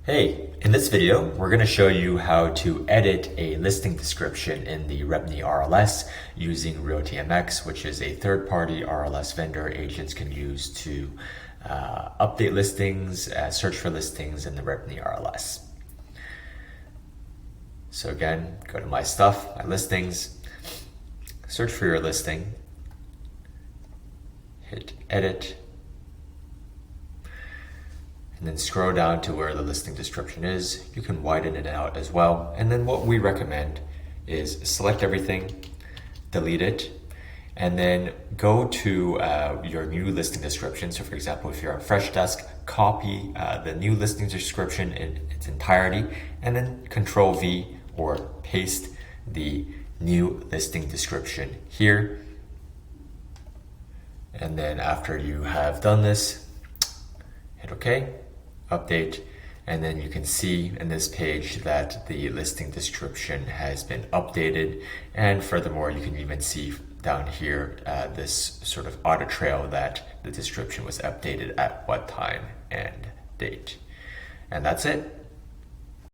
Hey, in this video, we're going to show you how to edit a listing description in the REBNY RLS using RealtyMX, which is a third-party RLS vendor agents can use to update listings, search for listings in the REBNY RLS. So again, go to My Stuff, My Listings, search for your listing, hit Edit, and then scroll down to where the listing description is. You can widen it out as well. And then what we recommend is select everything, delete it, and then go to your new listing description. So for example, if you're on Freshdesk, copy the new listing description in its entirety, and then Control V or paste the new listing description here. And then after you have done this, hit OK. Update, and then you can see in this page that the listing description has been updated, and furthermore you can even see down here this sort of audit trail that the description was updated at what time and date. And that's it.